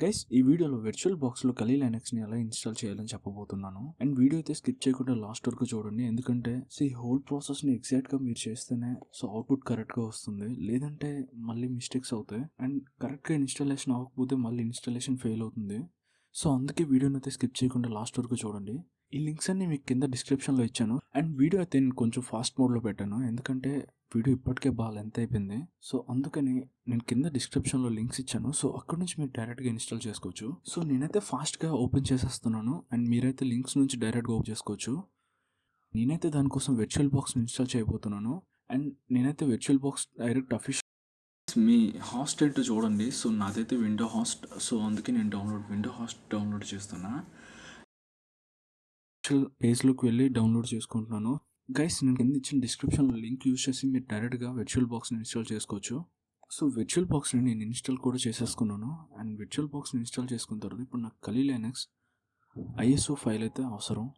Guys ఈ వీడియోలో virtual బాక్స్లో కలీ లైనక్స్ని ఎలా ఇన్స్టాల్ చేయాలని చెప్పబోతున్నాను. అండ్ వీడియో అయితే స్కిప్ చేయకుండా లాస్ట్ వరకు చూడండి, ఎందుకంటే హోల్ ప్రాసెస్ని ఎగ్జాక్ట్గా మీరు చేస్తేనే అవుట్పుట్ కరెక్ట్గా వస్తుంది, లేదంటే మళ్ళీ మిస్టేక్స్ అవుతాయి. అండ్ కరెక్ట్గా ఇన్స్టాలేషన్ అవ్వకపోతే మళ్ళీ ఇన్స్టాలేషన్ ఫెయిల్ అవుతుంది. అందుకే వీడియోని అయితే స్కిప్ చేయకుండా లాస్ట్ వరకు చూడండి. ఈ లింక్స్ అన్ని మీకు కింద డిస్క్రిప్షన్లో ఇచ్చాను. అండ్ వీడియో అయితే నేను కొంచెం ఫాస్ట్ మోడ్లో పెట్టాను, ఎందుకంటే వీడియో ఇప్పటికే బాగా లెంత్ అయిపోయింది. అందుకని నేను కింద డిస్క్రిప్షన్లో లింక్స్ ఇచ్చాను. అక్కడ నుంచి మీరు డైరెక్ట్గా ఇన్స్టాల్ చేసుకోవచ్చు. నేనైతే ఫాస్ట్గా ఓపెన్ చేసేస్తున్నాను, అండ్ మీరైతే లింక్స్ నుంచి డైరెక్ట్గా ఓపెన్ చేసుకోవచ్చు. నేనైతే దానికోసం వర్చువల్ బాక్స్ ఇన్స్టాల్ చేయబోతున్నాను. అండ్ నేనైతే వర్చువల్ బాక్స్ డైరెక్ట్ అఫీషియల్ మీ హాస్ట్ ఏంటో చూడండి. నాదైతే విండో హాస్ట్. అందుకే నేను విండో హాస్ట్ డౌన్లోడ్ చేస్తున్నా. పేజ్లోకి వెళ్ళి డౌన్లోడ్ చేసుకుంటున్నాను. గైస్ నేను కింద ఇచ్చిన డిస్క్రిప్షన్లో లింక్ యూజ్ చేసి మీరు డైరెక్ట్గా వర్చువల్ బాక్స్ని ఇన్స్టాల్ చేసుకోవచ్చు. వర్చువల్ బాక్స్ని నేను ఇన్స్టాల్ కూడా చేసేసుకున్నాను. అండ్ వర్చువల్ బాక్స్ని ఇన్స్టాల్ చేసుకున్న తర్వాత ఇప్పుడు నాకు కలీ లైనక్స్ ISO ఫైల్ అయితే అవసరం.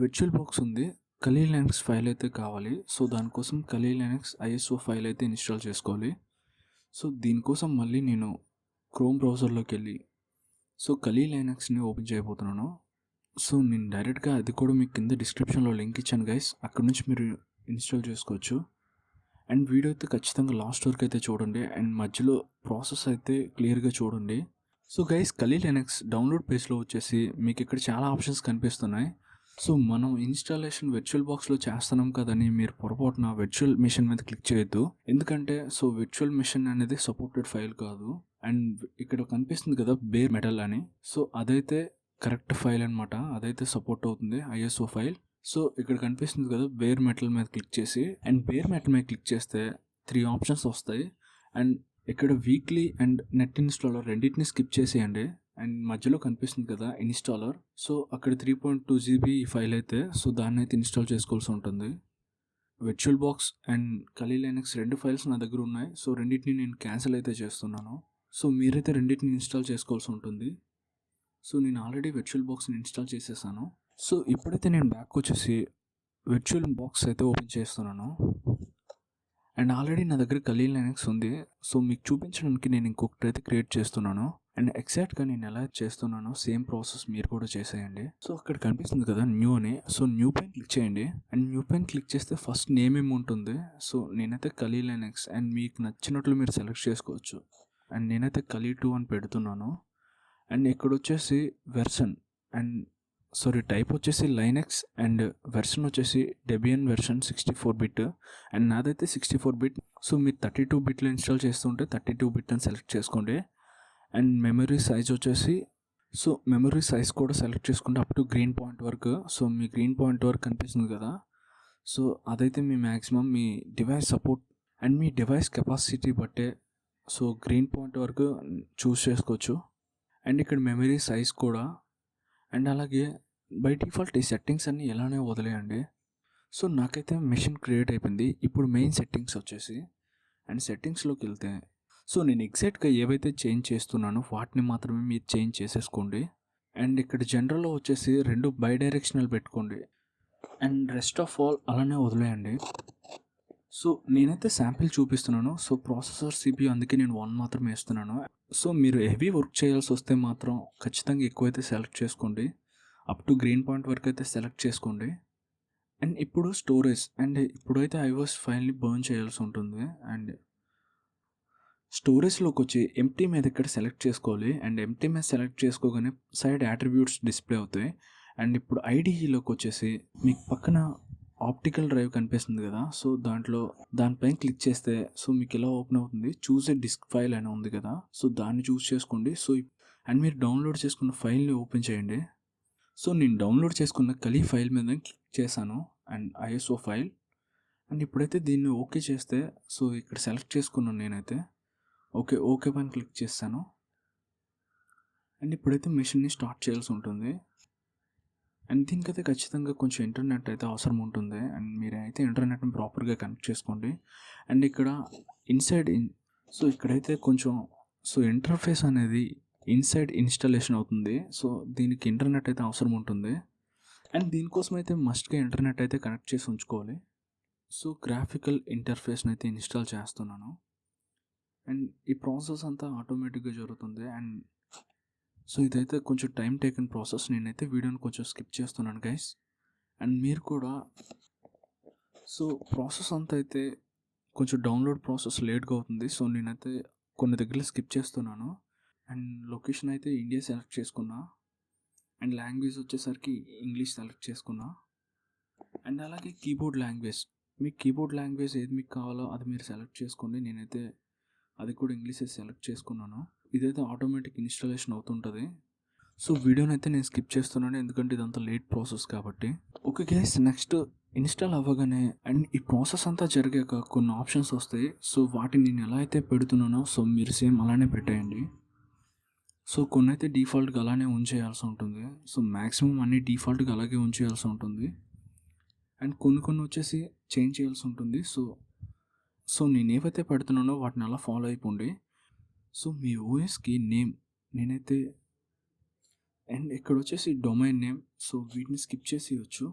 వర్చువల్ బాక్స్ ఉంది, కలీ లైనక్స్ ఫైల్ అయితే కావాలి. దానికోసం కలీ లైనక్స్ ISO ఫైల్ అయితే ఇన్స్టాల్ చేసుకోవాలి. దీనికోసం మళ్ళీ నేను క్రోమ్ బ్రౌజర్లోకి వెళ్ళి కలీ లైనక్స్ని ఓపెన్ చేయబోతున్నాను. నేను డైరెక్ట్గా అది కూడా మీకు కింద డిస్క్రిప్షన్లో లింక్ ఇచ్చాను గైస్, అక్కడ నుంచి మీరు ఇన్స్టాల్ చేసుకోవచ్చు. అండ్ వీడియో అయితే ఖచ్చితంగా లాస్ట్ వరకు అయితే చూడండి, అండ్ మధ్యలో ప్రాసెస్ అయితే క్లియర్గా చూడండి. గైస్ కలీ లైనక్స్ డౌన్లోడ్ పేజ్లో వచ్చేసి మీకు ఇక్కడ చాలా ఆప్షన్స్ కనిపిస్తున్నాయి. మనం ఇన్స్టాలేషన్ వర్చువల్ బాక్స్లో చేస్తున్నాం కదని మీరు పొరపాటున వర్చువల్ మిషన్ మీద క్లిక్ చేయొద్దు, ఎందుకంటే వర్చువల్ మిషన్ అనేది సపోర్టెడ్ ఫైల్ కాదు. అండ్ ఇక్కడ కనిపిస్తుంది కదా బేర్ మెటల్ అని, అదైతే కరెక్ట్ ఫైల్ అనమాట, అదైతే సపోర్ట్ అవుతుంది ISO ఫైల్. ఇక్కడ కనిపిస్తుంది కదా బేర్ మెటల్ మీద క్లిక్ చేసి, అండ్ బేర్ మెటల్ మీద క్లిక్ చేస్తే 3 ఆప్షన్స్ వస్తాయి. అండ్ ఇక్కడ వీక్లీ అండ్ నెట్ ఇన్స్టాలర్ రెండింటిని స్కిప్ చేసేయండి. అండ్ మధ్యలో కనిపిస్తుంది కదా ఇన్స్టాలర్, అక్కడ 3.2 GB ఈ ఫైల్ అయితే దాన్ని అయితే ఇన్స్టాల్ చేసుకోవాల్సి ఉంటుంది. Virtual box and Kali Linux 2 files నా దగ్గర ఉన్నాయి. రెండింటిని నేను క్యాన్సిల్ అయితే చేస్తున్నాను. మీరైతే రెండింటిని ఇన్స్టాల్ చేసుకోవాల్సి ఉంటుంది. నేను ఆల్రెడీ వర్చువల్ బాక్స్ని ఇన్స్టాల్ చేసేసాను. ఇప్పుడైతే నేను బ్యాక్ వచ్చేసి వర్చువల్ బాక్స్ అయితే ఓపెన్ చేస్తున్నాను. అండ్ ఆల్రెడీ నా దగ్గర కలీ లైనక్స్ ఉంది. మీకు చూపించడానికి నేను ఇంకొకటి అయితే క్రియేట్ చేస్తున్నాను. అండ్ ఎగ్జాక్ట్గా నేను ఎలా చేస్తున్నానో సేమ్ ప్రాసెస్ మీరు కూడా చేసేయండి. అక్కడ కనిపిస్తుంది కదా న్యూ అని, న్యూ పైన క్లిక్ చేయండి. అండ్ న్యూ పైన క్లిక్ చేస్తే ఫస్ట్ నేమ్ ఏమి ఉంటుంది. నేనైతే కలీ లైనక్స్, అండ్ మీకు నచ్చినట్లు మీరు సెలెక్ట్ చేసుకోవచ్చు. అండ్ నేనైతే కలీ 2 అని పెడుతున్నాను. అండ్ ఇక్కడ వచ్చేసి వెర్షన్ అండ్ టైప్ వచ్చేసి లైనక్స్, అండ్ వెర్షన్ వచ్చేసి డెబియన్ వెర్షన్ 64 బిట్, అండ్ నాదైతే 64 బిట్. మీరు 32 బిట్లో ఇన్స్టాల్ చేస్తుంటే 32 బిట్ అని సెలెక్ట్ చేసుకోండి. అండ్ మెమరీ సైజ్ వచ్చేసి మెమరీ సైజ్ కూడా సెలెక్ట్ చేసుకుంటే అప్ టు గ్రీన్ పాయింట్ వరకు. మీ గ్రీన్ పాయింట్ వరకు కనిపిస్తుంది కదా, అదైతే మీ మ్యాక్సిమం మీ డివైస్ సపోర్ట్ అండ్ మీ డివైస్ కెపాసిటీ బట్టే గ్రీన్ పాయింట్ వరకు చూస్ చేసుకోవచ్చు. అండ్ ఇక్కడ మెమరీ సైజ్ కూడా. అండ్ అలాగే బై డిఫాల్ట్ ఈ సెట్టింగ్స్ అన్నీ ఎలానే వదిలేయండి. నాకైతే మెషిన్ క్రియేట్ అయిపోయింది. ఇప్పుడు మెయిన్ సెట్టింగ్స్ వచ్చేసి, అండ్ సెట్టింగ్స్లోకి వెళ్తే నేను ఎగ్జాక్ట్గా ఏవైతే చేంజ్ చేస్తున్నానో వాటిని మాత్రమే మీరు చేంజ్ చేసేసుకోండి. అండ్ ఇక్కడ జనరల్లో వచ్చేసి 2 బై డైరెక్షనల్ పెట్టుకోండి, అండ్ రెస్ట్ ఆఫ్ ఆల్ అలానే వదిలేయండి. నేనైతే శాంపిల్ చూపిస్తున్నాను. ప్రాసెసర్ CPU అందుకే నేను 1 మాత్రమే వేస్తున్నాను. మీరు హెవీ వర్క్ చేయాల్సి వస్తే మాత్రం ఖచ్చితంగా ఎక్కువైతే సెలెక్ట్ చేసుకోండి, అప్ టు గ్రీన్ పాయింట్ వరకు అయితే సెలెక్ట్ చేసుకోండి. అండ్ ఇప్పుడు స్టోరేజ్, అండ్ ఇప్పుడైతే iOS ఫైల్ని బర్న్ చేయాల్సి ఉంటుంది. అండ్ స్టోరేజ్లోకి వచ్చి ఎంప్టీ మీద ఇక్కడ సెలెక్ట్ చేసుకోవాలి. అండ్ ఎంప్టీ మీద సెలెక్ట్ చేసుకోగానే సైడ్ అట్రిబ్యూట్స్ డిస్ప్లే అవుతాయి. అండ్ ఇప్పుడు IDEలోకి వచ్చేసి మీకు పక్కన ఆప్టికల్ డ్రైవ్ కనిపిస్తుంది కదా, దానిపైన క్లిక్ చేస్తే మీకు ఇలా ఓపెన్ అవుతుంది. చూస్ ఏ డిస్క్ ఫైల్ అని ఉంది కదా, దాన్ని చూస్ చేసుకోండి. అండ్ మీరు డౌన్లోడ్ చేసుకున్న ఫైల్ని ఓపెన్ చేయండి. నేను డౌన్లోడ్ చేసుకున్న కలీ ఫైల్ మీద క్లిక్ చేశాను, అండ్ ISO ఫైల్. అండ్ ఇప్పుడైతే దీన్ని ఓకే చేస్తే ఇక్కడ సెలెక్ట్ చేసుకున్నాను నేనైతే. ఓకే పైన క్లిక్ చేస్తాను. అండ్ ఇప్పుడైతే మెషిన్ని స్టార్ట్ చేయాల్సి ఉంటుంది. అండ్ దీనికైతే ఖచ్చితంగా కొంచెం ఇంటర్నెట్ అయితే అవసరం ఉంటుంది. అండ్ మీరైతే ఇంటర్నెట్ని ప్రాపర్గా కనెక్ట్ చేసుకోండి. అండ్ ఇక్కడ ఇక్కడైతే కొంచెం ఇంటర్ఫేస్ అనేది ఇన్సైడ్ ఇన్స్టాలేషన్ అవుతుంది. దీనికి ఇంటర్నెట్ అయితే అవసరం ఉంటుంది. అండ్ దీనికోసం అయితే మస్ట్గా ఇంటర్నెట్ అయితే కనెక్ట్ చేసి ఉంచుకోవాలి. గ్రాఫికల్ ఇంటర్ఫేస్ని అయితే ఇన్స్టాల్ చేస్తున్నాను. అండ్ ఈ ప్రాసెస్ అంతా ఆటోమేటిక్గా జరుగుతుంది. అండ్ సో ఇదైతే కొంచెం టైం టేకన్ ప్రాసెస్. నేనైతే వీడియోని కొంచెం స్కిప్ చేస్తున్నాను గైస్. అండ్ మీరు కూడా సో ప్రాసెస్ అంతా అయితే కొంచెం డౌన్లోడ్ ప్రాసెస్ లేట్గా అవుతుంది. సో నేనైతే కొన్ని దగ్గరలో స్కిప్ చేస్తున్నాను. అండ్ లొకేషన్ అయితే ఇండియా సెలెక్ట్ చేసుకున్నా. అండ్ లాంగ్వేజ్ వచ్చేసరికి ఇంగ్లీష్ సెలెక్ట్ చేసుకున్నా. అండ్ అలాగే కీబోర్డ్ లాంగ్వేజ్, మీకు కీబోర్డ్ లాంగ్వేజ్ ఏది మీకు కావాలో అది మీరు సెలెక్ట్ చేసుకోండి. నేనైతే అది కూడా ఇంగ్లీషే సెలెక్ట్ చేసుకున్నాను. ఇదైతే ఆటోమేటిక్ ఇన్స్టాలేషన్ అవుతుంటుంది. సో వీడియోని అయితే నేను స్కిప్ చేస్తున్నాను, ఎందుకంటే ఇదంతా లేట్ ప్రాసెస్ కాబట్టి. ఓకే గైస్, నెక్స్ట్ ఇన్స్టాల్ అవ్వగానే అండ్ ఈ ప్రాసెస్ అంతా జరిగాక కొన్ని ఆప్షన్స్ వస్తాయి. సో వాటిని నేను ఎలా అయితే పెడుతున్నానో సో మీరు సేమ్ అలానే పెట్టేయండి. సో కొన్ని అయితే డిఫాల్ట్గా అలానే ఉంచేయాల్సి ఉంటుంది. సో మ్యాక్సిమం అన్ని డిఫాల్ట్గా అలాగే ఉంచేయాల్సి ఉంటుంది. అండ్ కొన్ని వచ్చేసి చేంజ్ చేయాల్సి ఉంటుంది. సో నేను ఏవైతే పెడుతున్నానో వాటిని అలా ఫాలో అయిపోండి. సో మీ ఓఎస్కి నేమ్ నేనైతే అండ్ ఇక్కడ వచ్చేసి డొమైన్ నేమ్, సో వీటిని స్కిప్ చేసేయచ్చు.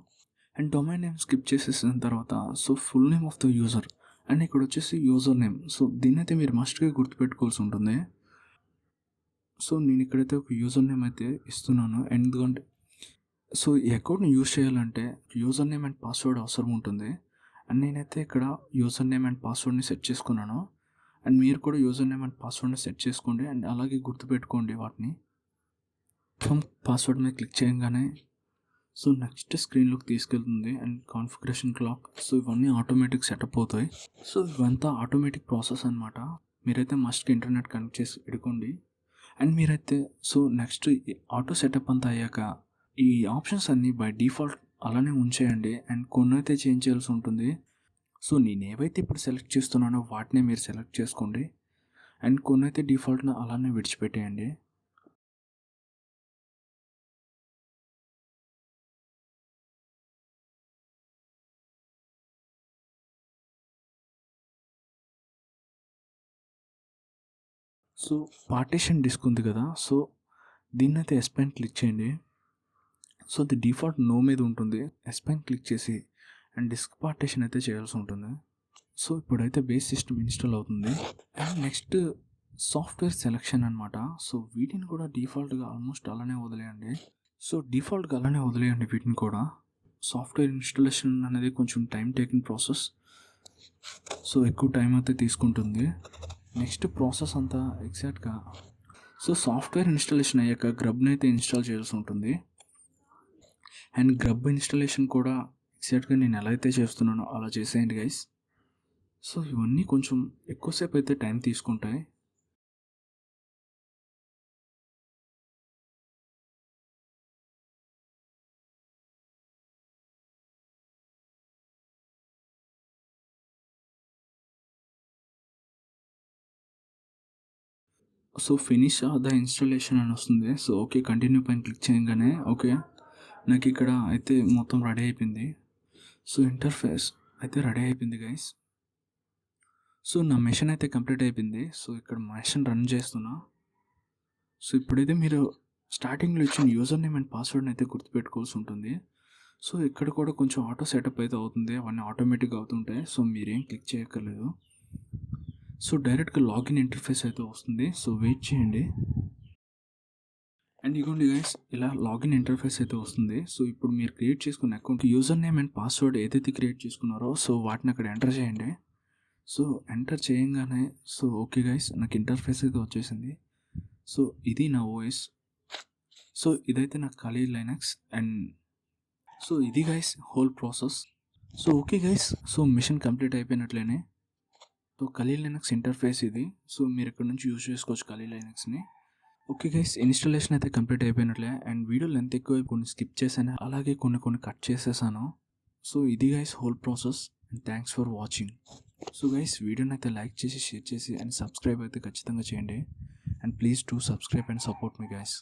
అండ్ డొమైన్ నేమ్ స్కిప్ చేసేసిన తర్వాత so full name of the user and ఇక్కడ వచ్చేసి యూజర్ నేమ్. సో దీన్ని అయితే మీరు మస్ట్గా గుర్తుపెట్టుకోవాల్సి ఉంటుంది. సో నేను ఇక్కడైతే ఒక యూజర్ నేమ్ అయితే ఇస్తున్నాను, ఎందుకంటే సో ఈ అకౌంట్ని యూజ్ చేయాలంటే యూజర్ నేమ్ అండ్ పాస్వర్డ్ అవసరం ఉంటుంది. అండ్ నేనైతే ఇక్కడ యూజర్ నేమ్ అండ్ పాస్వర్డ్ని సెట్ చేసుకున్నాను. అండ్ మీరు కూడా యూజర్ నేమ్ అండ్ పాస్వర్డ్ని సెట్ చేసుకోండి. అండ్ అలాగే గుర్తుపెట్టుకోండి వాటిని. పాస్వర్డ్ మీద క్లిక్ చేయగానే సో నెక్స్ట్ స్క్రీన్లోకి తీసుకెళ్తుంది అండ్ కాన్ఫిగరేషన్ క్లాక్. సో ఇవన్నీ ఆటోమేటిక్ సెటప్ అవుతాయి. సో ఇవంతా ఆటోమేటిక్ ప్రాసెస్ అనమాట. మీరైతే మస్ట్గా ఇంటర్నెట్ కనెక్ట్ చేసి పెట్టుకోండి. అండ్ మీరైతే సో నెక్స్ట్ ఆటో సెటప్ అంతా అయ్యాక ఈ ఆప్షన్స్ అన్నీ బై డిఫాల్ట్ అలానే ఉంచేయండి. అండ్ కొన్ని అయితే చేంజ్ చేయాల్సి ఉంటుంది. సో నేను ఏవైతే ఇప్పుడు సెలెక్ట్ చేస్తున్నానో వాటినే మీరు సెలెక్ట్ చేసుకోండి. అండ్ కొన్ని అయితే డిఫాల్ట్గా అలానే విడిచిపెట్టేయండి. సో పార్టీషన్ డిస్క్ ఉంది కదా, సో దీన్ని అయితే ఎస్ పైన క్లిక్ చేయండి. సో అది డిఫాల్ట్ నో మీద ఉంటుంది. ఎస్ పైన క్లిక్ చేసి అండ్ డిస్క్ పార్టీషన్ అయితే చేయాల్సి ఉంటుంది. సో ఇప్పుడైతే బేస్ సిస్టమ్ ఇన్స్టాల్ అవుతుంది. అండ్ నెక్స్ట్ సాఫ్ట్వేర్ సెలెక్షన్ అనమాట. సో వీటిని కూడా డిఫాల్ట్గా ఆల్మోస్ట్ అలానే వదిలేయండి. సో డిఫాల్ట్గా అలానే వదిలేయండి వీటిని కూడా. సాఫ్ట్వేర్ ఇన్స్టాలేషన్ అనేది కొంచెం టైం టేకింగ్ ప్రాసెస్. సో ఎక్కువ టైం అయితే తీసుకుంటుంది. నెక్స్ట్ ప్రాసెస్ అంతా ఎగ్జాక్ట్గా సో సాఫ్ట్వేర్ ఇన్స్టాలేషన్ అయ్యాక గ్రబ్ని అయితే ఇన్స్టాల్ చేయాల్సి ఉంటుంది. అండ్ గ్రబ్ ఇన్స్టాలేషన్ కూడా ఎగ్జాక్ట్గా నేను ఎలా అయితే చేస్తున్నానో అలా చేసేయండి గైస్. సో ఇవన్నీ కొంచెం ఎక్కువసేపు అయితే టైం తీసుకుంటాయి. సో ఫినిష్ ద ఇన్స్టాలేషన్ అని వస్తుంది. సో ఓకే కంటిన్యూ పైన క్లిక్ చేయగానే ఓకే నాకు ఇక్కడ అయితే మొత్తం రెడీ అయిపోయింది. సో ఇంటర్ఫేస్ అయితే రెడీ అయిపోయింది గైస్. సో నా మెషిన్ అయితే కంప్లీట్ అయిపోయింది. సో ఇక్కడ మెషిన్ రన్ చేస్తున్నా. సో ఇప్పుడైతే మీరు స్టార్టింగ్లో ఇచ్చిన యూజర్ నేమ్ అండ్ పాస్వర్డ్ని అయితే గుర్తుపెట్టుకోవాల్సి ఉంటుంది. సో ఇక్కడ కూడా కొంచెం ఆటో సెటప్ అయితే అవుతుంది, అవన్నీ ఆటోమేటిక్గా అవుతుంటాయి. సో మీరేం క్లిక్ చేయక్కర్లేదు. సో డైరెక్ట్గా లాగిన్ ఇంటర్ఫేస్ అయితే వస్తుంది. సో వెయిట్ చేయండి. అండ్ ఇగోండి గైస్, ఇలా లాగిన్ ఇంటర్ఫేస్ అయితే వస్తుంది. సో ఇప్పుడు మీరు క్రియేట్ చేసుకున్న account user name and password ఏదైతే క్రియేట్ చేసుకున్నారో సో వాటిని అక్కడ ఎంటర్ చేయండి. సో ఎంటర్ చేయంగానే సో ఓకే గైస్, నాకు ఇంటర్ఫేస్ అయితే వచ్చేసింది. సో ఇది నా ఓఎస్. సో ఇదైతే నాకు ఖాళీ లైనక్స్. అండ్ సో ఇది guys whole process. So okay guys, so mission complete అయిపోయినట్లేనే. సో ఖాళీ లైనక్స్ ఇంటర్ఫేస్ ఇది. సో మీరు ఇక్కడ నుంచి యూజ్ చేసుకోవచ్చు ఖాళీ లైనక్స్ని. ఓకే గైస్, ఇన్స్టాలేషన్ అయితే కంప్లీట్ అయిపోయినట్లే. అండ్ వీడియో లెంత్ ఎక్కువ కొన్ని స్కిప్ చేశాను, అలాగే కొన్ని కట్ చేసేసాను. సో ఇది guys whole process. And thanks for watching. So guys వీడియోని అయితే లైక్ చేసి షేర్ చేసి అండ్ సబ్స్క్రైబ్ అయితే ఖచ్చితంగా చేయండి. And please do subscribe and support me guys.